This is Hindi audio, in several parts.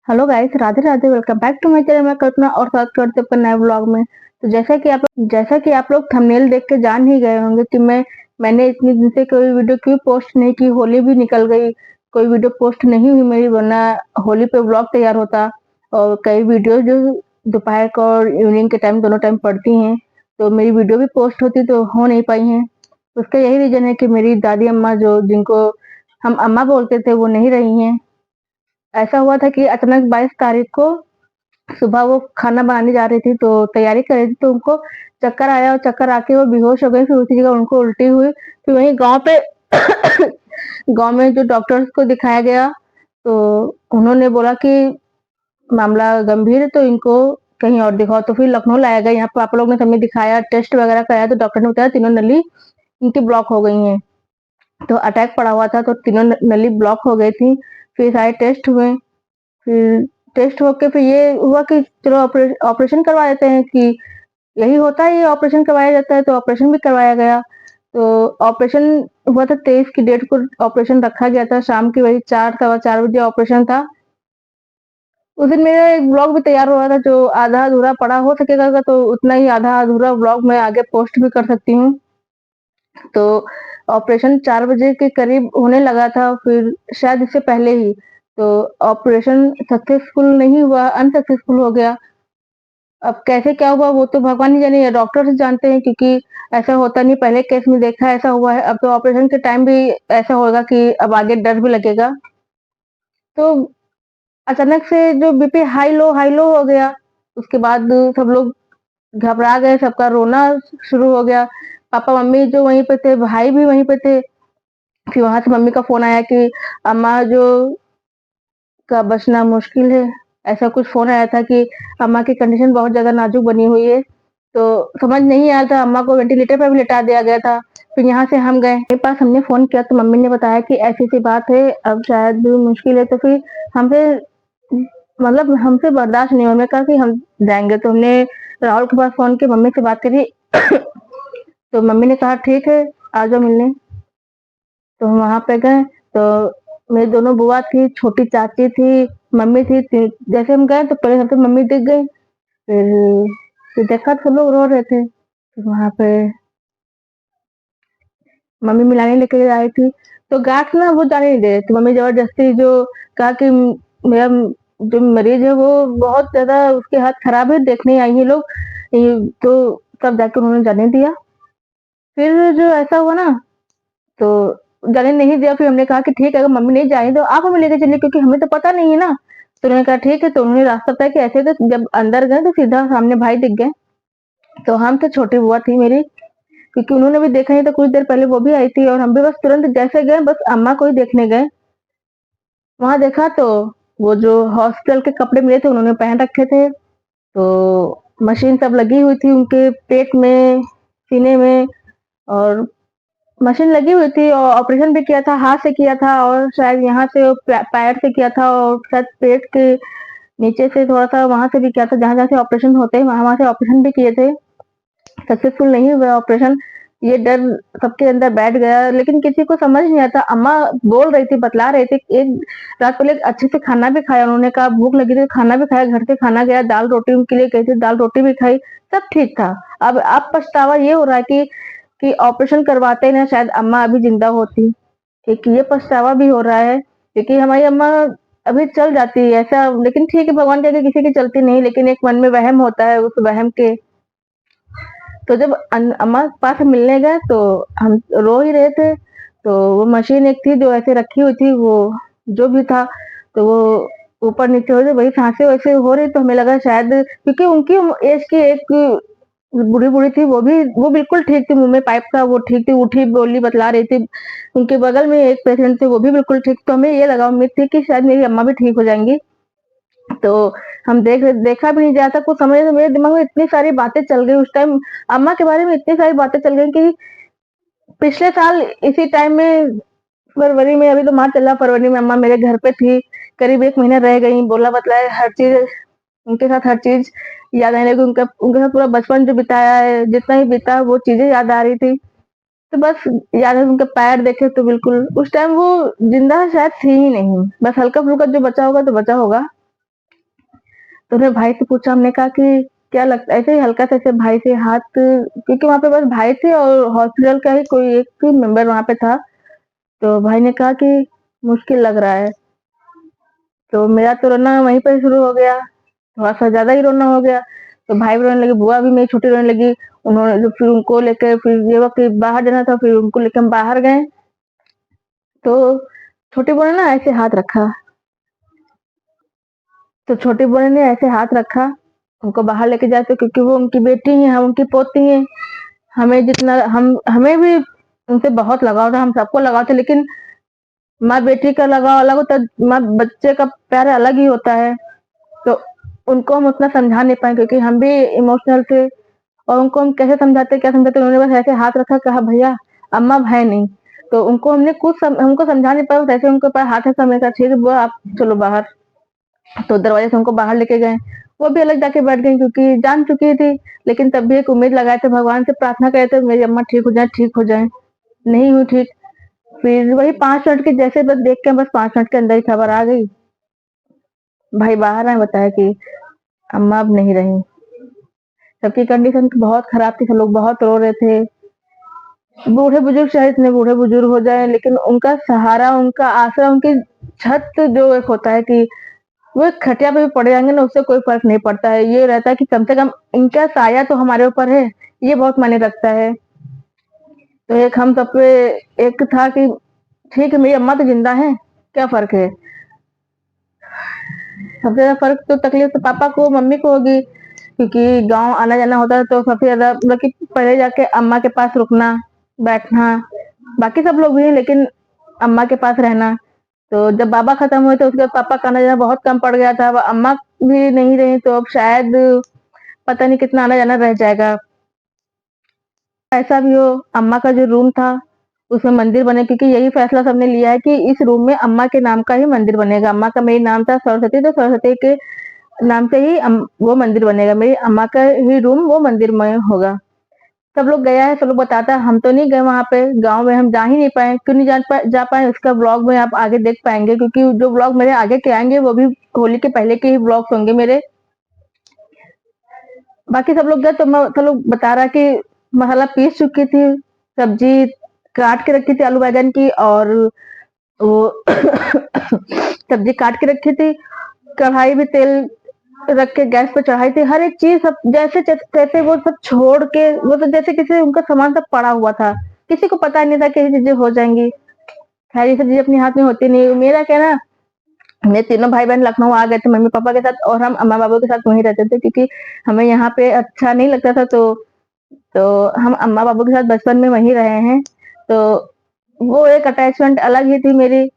Hello guys, Radhe Radhe. Welcome back to my channel. मैं कल्पना और स्वागत करते हैं अपने नए व्लॉग में। तो जैसा कि आप लोग थंबनेल देख के जान ही गए होंगे कि मैंने इतने दिन से कोई वीडियो क्यों पोस्ट नहीं की। होली भी निकल गई, कोई वीडियो पोस्ट नहीं हुई मेरी, वरना होली पे व्लॉग तैयार होता। और कई वीडियो जो दोपहर को और इवनिंग के टाइम दोनों टाइम पड़ती हैं, तो मेरी वीडियो भी पोस्ट होती तो हो नहीं पाई हैं। उसका यही रीजन है कि मेरी दादी अम्मा, जो जिनको हम अम्मा बोलते थे, वो नहीं रही हैं। ऐसा हुआ था कि अचानक 22 तारीख को सुबह वो खाना बनाने जा रही थी, तो तैयारी कर रही थी, तो उनको चक्कर आया और चक्कर आके वो बेहोश हो गई। फिर उसी जगह उनको उल्टी हुई। फिर वहीं गांव पे गांव में जो डॉक्टर्स को दिखाया गया, तो उन्होंने बोला कि मामला गंभीर है, तो इनको कहीं और दिखाओ। तो फिर लखनऊ लाया गया। यहाँ पे आप लोग ने हमें दिखाया, टेस्ट वगैरह कराया, तो डॉक्टर ने बताया तीनों नली इनकी ब्लॉक हो गई है। तो अटैक पड़ा हुआ था, तो तीनों नली ब्लॉक हो गई थी। फिर सारे टेस्ट हुए। फिर टेस्ट होके फिर ये हुआ कि चलो ऑपरेशन करवा देते हैं, कि यही होता है, ये ऑपरेशन करवाया जाता है। तो ऑपरेशन भी करवाया गया। तो ऑपरेशन हुआ था 23 की डेट को, ऑपरेशन रखा गया था। शाम की वही 4 सवा 4 बजे ऑपरेशन था। उस दिन मेरा एक ब्लॉग भी तैयार हो रहा था, जो आधा अधूरा पड़ा। हो सकेगा तो उतना ही आधा अधूरा ब्लॉग मैं आगे पोस्ट भी कर सकती हूँ। तो ऑपरेशन 4 बजे के करीब होने लगा था, फिर शायद इससे पहले ही। तो ऑपरेशन सक्सेसफुल नहीं हुआ, अनसक्सेसफुल हो गया। अब कैसे क्या हुआ वो तो भगवान ही जाने, या डॉक्टर्स जानते हैं, क्योंकि ऐसा होता नहीं। पहले केस में देखा है ऐसा हुआ है। अब तो ऑपरेशन के टाइम भी ऐसा होगा कि अब आगे डर भी लगेगा। तो अचानक से जो बीपी हाई लो हो गया। उसके बाद सब लोग घबरा गए, सबका रोना शुरू हो गया। पापा मम्मी जो वहीं पे थे, भाई भी वहीं पे थे। फिर वहां से मम्मी का फोन आया कि अम्मा जो का बचना मुश्किल है। ऐसा कुछ फोन आया था कि अम्मा की कंडीशन बहुत ज्यादा नाजुक बनी हुई है। तो समझ नहीं आया था, अम्मा को वेंटिलेटर पर भी लिटा दिया गया था। फिर यहाँ से हम गए, मेरे पास हमने फोन किया, तो मम्मी ने बताया कि ऐसी सी बात है, अब शायद मुश्किल है। तो फिर हमसे मतलब हमसे बर्दाश्त नहीं हुआ। हमने कहा कि हम जाएंगे। तो हमने राहुल के पास फोन किया, मम्मी से बात करी। तो मम्मी ने कहा ठीक है, आ जाओ मिलने। तो हम वहां पे गए। तो मेरी दोनों बुआ थी, छोटी चाची थी, मम्मी थी। जैसे हम गए तो पहले सबसे मम्मी दिख गई। फिर देखा तो सब लोग रो रहे थे। फिर वहां पे मम्मी मिलाने लेके आई थी। तो गांठ ना वो जाने नहीं दे रही थी। मम्मी जबरदस्ती जो कहा कि मेरा जो मरीज है वो बहुत ज्यादा, उसके हाथ खराब है, देखने आई है लोग। तो तब जाके उन्होंने जाने दिया। फिर जो ऐसा हुआ ना, तो जाने नहीं दिया। फिर हमने कहा कि ठीक है, अगर मम्मी नहीं जाएंगी तो आप हमें लेके चलिए, क्योंकि हमें तो पता नहीं है ना। तो उन्होंने कहा ठीक है। तो उन्होंने रास्ता बताया कि ऐसे। तो जब अंदर गए तो सीधा सामने भाई दिख गए। तो हम तो छोटी बुआ थी मेरी, क्योंकि उन्होंने भी देखा नहीं था। कुछ देर पहले वो भी आई थी, और हम भी बस तुरंत जैसे गए, बस अम्मा को ही देखने गए। वहां देखा तो वो जो हॉस्पिटल के कपड़े मिले थे उन्होंने पहन रखे थे। तो मशीन सब लगी हुई थी उनके पेट में, सीने में। और मशीन लगी हुई थी, और ऑपरेशन भी किया था, हाथ से किया था, और शायद यहाँ से पैर से किया था, और शायद पेट के नीचे से थोड़ा सा वहां से भी किया था। जहां जहां से ऑपरेशन होते हैं वहां वहां से ऑपरेशन भी किए थे। सक्सेसफुल नहीं हुआ ऑपरेशन। ये डर सबके अंदर बैठ गया, लेकिन किसी को समझ नहीं आता। अम्मा बोल रही थी, बतला रही थी। एक रात पहले अच्छे से खाना भी खाया, उन्होंने कहा भूख लगी थी, खाना भी खाया, घर से खाना गया, दाल रोटी उनके लिए गई थी, दाल रोटी भी खाई, सब ठीक था। अब पछतावा ये हो रहा है कि ऑपरेशन करवाते ही ना शायद अम्मा अभी जिंदा होती। एक ये पछतावा भी हो रहा है, क्योंकि हमारी अम्मा अभी चल जाती है ऐसा। लेकिन ठीक है, भगवान कहते किसी की चलती नहीं, लेकिन एक मन में वहम होता है, उस वहम के। तो जब अम्मा के पास मिलने गए तो हम रो ही रहे थे। तो वो मशीन एक थी जो ऐसे रखी हुई थी, वो जो भी था, तो वो ऊपर नीचे हो रही, वही सांसें वैसे हो रही। तो हमें लगा शायद, क्योंकि उनकी एज की एक बूढ़ी बूढ़ी थी, वो बिल्कुल ठीक थी, मुंह में पाइप था, वो ठीक थी, उठी बोली बतला रही थी। उनके बगल में एक पेशेंट थे, वो भी बिल्कुल ठीक। तो हमें ये लगा, उम्मीद थी कि शायद मेरी अम्मा भी ठीक हो जाएंगी। तो हम देखा भी नहीं जाता, कुछ समझ में, मेरे दिमाग में इतनी सारी बातें चल गई उस टाइम। अम्मा के बारे में इतनी सारी बातें चल गई कि पिछले साल इसी टाइम में, फरवरी में, अभी तो मार्च चला, फरवरी में अम्मा मेरे घर पे थी। करीब 1 महीना रह गई, बोला बतलाया हर चीज, उनके साथ हर चीज याद आने लगी। उनके साथ पूरा बचपन जो बिताया है, जितना ही बीता, वो चीजें याद आ रही थी। तो बस याद है, उनके पैर देखे तो बिल्कुल उस टाइम वो जिंदा शायद थी ही नहीं। बस हल्का फुल्का जो बचा होगा तो बचा होगा। तो उन्हें भाई से पूछा, हमने कहा कि क्या लगता है, ऐसे ही हल्का सा ऐसे भाई से हाथ, क्योंकि वहाँ पे बस भाई थे और हॉस्पिटल का ही कोई एक मेंबर वहाँ पे था। तो भाई ने कहा कि मुश्किल लग रहा है। तो मेरा तो रोना वहीं पर शुरू हो गया, थोड़ा-सा ज़्यादा ही रोना हो गया। तो भाई भी रोने लगे, बुआ भी मेरी छोटी रोने लगी। उन्होंने जो फिर उनको लेके फिर ये हुआ कि बाहर जाना था, फिर उनको लेके हम बाहर गए। तो छोटी बुआ ने ना ऐसे हाथ रखा, तो छोटी बुआ ने ऐसे हाथ रखा, उनको बाहर लेके जाते, क्योंकि वो उनकी बेटी हैं, हम उनकी पोती हैं। हमें जितना हमें भी उनसे बहुत लगाव था, हम सबको लगाव था, लेकिन माँ बेटी का लगाव अलग होता है, माँ बच्चे का प्यार अलग ही होता है। तो उनको हम उतना समझा नहीं पाए, क्योंकि हम भी इमोशनल थे, और उनको हम कैसे समझाते, क्या समझाते, उन्होंने बस ऐसे हाथ रखा, कहा भैया अम्मा है नहीं। तो उनको हमने हमको समझा नहीं पाया, ऐसे उनके पास हाथ ऐसा, हमने कहा ठीक है बुआ आप चलो बाहर। तो दरवाजे से हमको बाहर लेके गए, वो भी अलग जाके बैठ गई, क्योंकि जान चुकी थी। लेकिन तब भी एक उम्मीद लगाए थे, भगवान से प्रार्थना करे थे मेरी अम्मा ठीक हो जाए, ठीक हो जाए। नहीं हुई ठीक। फिर वही 5 मिनट के जैसे बस देख के, बस 5 मिनट के अंदर ही खबर आ गई, भाई बाहर आए, बताया कि अम्मा अब नहीं रही। सबकी कंडीशन बहुत खराब थी, सब लोग बहुत रो रहे थे। बूढ़े बुजुर्ग चाहे इतने बूढ़े बुजुर्ग हो जाए, लेकिन उनका सहारा, उनका आसरा, उनकी छत जो एक होता है कि वो एक खटिया पे भी पड़ जाएंगे ना, उससे कोई फर्क नहीं पड़ता है। ये रहता है कि कम से कम इनका साया तो हमारे ऊपर है, ये बहुत मायने रखता है। तो एक हम सब पे एक था कि ठीक है मेरी अम्मा तो जिंदा है, क्या फर्क है। सबसे ज्यादा फर्क तो तकलीफ तो पापा को मम्मी को होगी, क्योंकि गांव आना जाना होता है, तो सबसे ज्यादा मतलब कि पहले जाके अम्मा के पास रुकना, बैठना। बाकी सब लोग भी हैं, लेकिन अम्मा के पास रहना। तो जब बाबा खत्म हुए तो उसके बाद पापा का आना जाना बहुत कम पड़ गया था, अब अम्मा भी नहीं रही, तो अब शायद पता नहीं कितना आना जाना रह जाएगा। ऐसा भी हो, अम्मा का जो रूम था उसमें मंदिर बने, क्योंकि यही फैसला सबने लिया है कि इस रूम में अम्मा के नाम का ही मंदिर बनेगा। अम्मा का मेरी नाम था सरस्वती, तो सरस्वती के नाम से ही वो मंदिर बनेगा, मेरी अम्मा का ही रूम वो मंदिर में होगा। सब लोग गया है, सब लोग बताता है, हम तो नहीं गए वहां पे, गांव में हम जा ही नहीं पाए। क्यों नहीं जा पाए, उसका ब्लॉग में आप आगे देख पाएंगे, क्योंकि जो ब्लॉग मेरे आगे के आएंगे वो भी होली के पहले के ही ब्लॉग्स होंगे मेरे। बाकी सब लोग गए तो सब लोग बता रहा कि मसाला पीस चुकी थी, सब्जी काट के रखी थी आलू बैगन की, और वो सब्जी काट के रखी थी, कढ़ाई भी तेल रख के गैस पे चढ़ाई थी, हर एक चीज सब जैसे तैसे वो सब छोड़ के, वो तो जैसे किसी उनका सामान सब पड़ा हुआ था, किसी को पता नहीं था कि ये चीजें हो जाएंगी। खैर ये सब चीजें अपने हाथ में होती नहीं। मेरा क्या ना, मेरे तीनों भाई बहन लखनऊ आ गए थे मम्मी पापा के साथ, और हम अम्मा बाबू के साथ वहीं रहते थे, क्योंकि हमें यहाँ पे अच्छा नहीं लगता था। तो हम अम्मा बाबू के साथ बचपन में वहीं रहे हैं। तो वो एक अटैचमेंट अलग ही थी मेरी।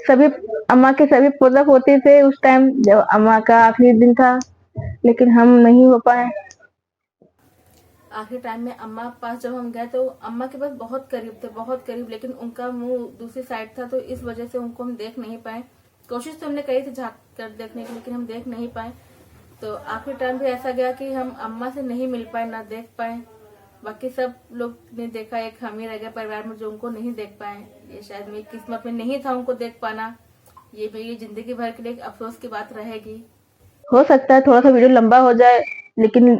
सभी अम्मा के सभी पोता पोती थे उस टाइम जब अम्मा का आखिरी दिन था, लेकिन हम नहीं हो पाए। आखिरी टाइम में अम्मा के पास जब हम गए तो अम्मा के पास बहुत करीब थे, बहुत करीब, लेकिन उनका मुंह दूसरी साइड था, तो इस वजह से उनको हम देख नहीं पाए। कोशिश तो हमने करी थी झांक कर देखने की, लेकिन हम देख नहीं पाए। तो आखिरी टाइम भी ऐसा गया कि हम अम्मा से नहीं मिल पाए, ना देख पाए। बाकी सब लोग ने देखा, एक हम ही रह गए परिवार में जो उनको नहीं देख पाए। ये शायद मेरी किस्मत में नहीं था उनको देख पाना, ये मेरी जिंदगी भर के लिए एक अफसोस की बात रहेगी। हो सकता है थोड़ा सा वीडियो लंबा हो जाए, लेकिन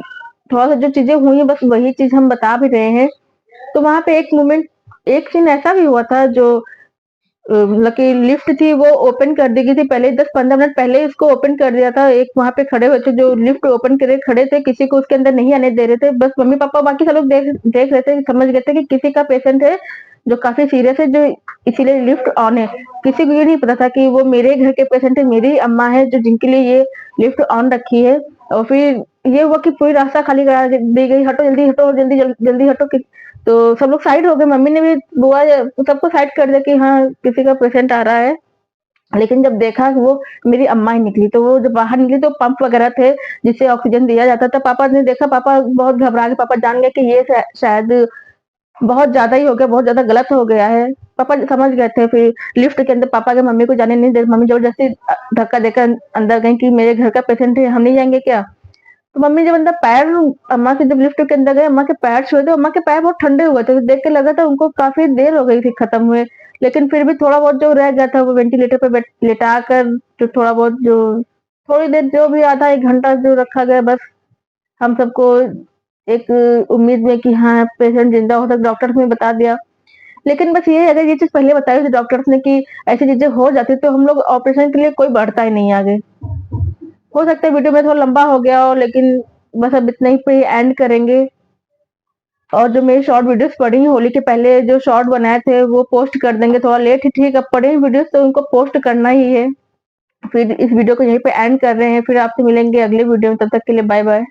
थोड़ा सा जो चीजें हुई बस वही चीज हम बता भी रहे हैं। तो वहां पे एक मोमेंट, एक सीन ऐसा भी हुआ था, जो मतलब कि लिफ्ट थी वो ओपन कर दी गई थी पहले, 10-15 मिनट पहले ही उसको ओपन कर दिया था। एक वहां पे खड़े हुए थे जो लिफ्ट ओपन करे खड़े थे, किसी को उसके अंदर नहीं आने दे रहे थे। बस मम्मी पापा बाकी सब लोग देख रहे थे, समझ गए थे कि किसी का पेशेंट है जो काफी सीरियस है, जो इसीलिए लिफ्ट ऑन है। किसी को ये नहीं पता था कि वो मेरे घर के पेशेंट है, मेरी अम्मा है, जो जिनके लिए ये लिफ्ट ऑन रखी है। और फिर ये हुआ कि पूरी रास्ता खाली करा दी गई, हटो जल्दी हटो, जल्दी जल्दी हटो। तो सब लोग साइड हो गए, मम्मी ने भी बुआ सबको साइड कर दिया कि हाँ किसी का पेशेंट आ रहा है। लेकिन जब देखा कि वो मेरी अम्मा ही निकली, तो वो जब बाहर निकली तो पंप वगैरह थे जिससे ऑक्सीजन दिया जाता था। पापा ने देखा, पापा बहुत घबरा गए, पापा जान गए कि ये शायद बहुत ज्यादा ही हो गया, बहुत ज्यादा गलत हो गया है। पापा समझ गए थे। फिर लिफ्ट के अंदर पापा के मम्मी को जाने नहीं दे, मम्मी जबरदस्ती धक्का देकर अंदर गई कि मेरे घर का पेशेंट है, हम नहीं जाएंगे क्या। तो मम्मी जब अंदर पैर, अम्मा के जब लिफ्ट के अंदर गए, अम्मा के पैर छुए तो अम्मा के पैर बहुत ठंडे हुए थे, तो देख के लगा था उनको काफी देर हो गई थी खत्म हुए। लेकिन फिर भी थोड़ा बहुत जो रह गया था वो वेंटिलेटर पे लेटा कर, जो थोड़ा बहुत जो थोड़ी देर जो भी आधा 1 घंटा जो रखा गया बस हम सबको एक उम्मीद में कि हाँ, पेशेंट ज़िंदा हो सकता डॉक्टर्स ने बता दिया। लेकिन बस ये है अगर ये चीज़ पहले बताई थी डॉक्टर्स ने कि ऐसी चीज़ें हो जाती तो हम लोग ऑपरेशन के लिए कोई बढ़ता ही नहीं आगे। हो सकता है वीडियो में थोड़ा लंबा हो गया हो लेकिन बस अब इतना ही पे एंड करेंगे। और जो मेरी शॉर्ट वीडियोस पड़ी हैं होली के पहले जो शॉर्ट बनाए थे वो पोस्ट कर देंगे, थोड़ा लेट ही ठीक, अब पड़े हैं वीडियोस तो उनको पोस्ट करना ही है। फिर इस वीडियो को यहीं पे एंड कर रहे हैं, फिर आपसे मिलेंगे अगले वीडियो में, तब तक के लिए बाय बाय।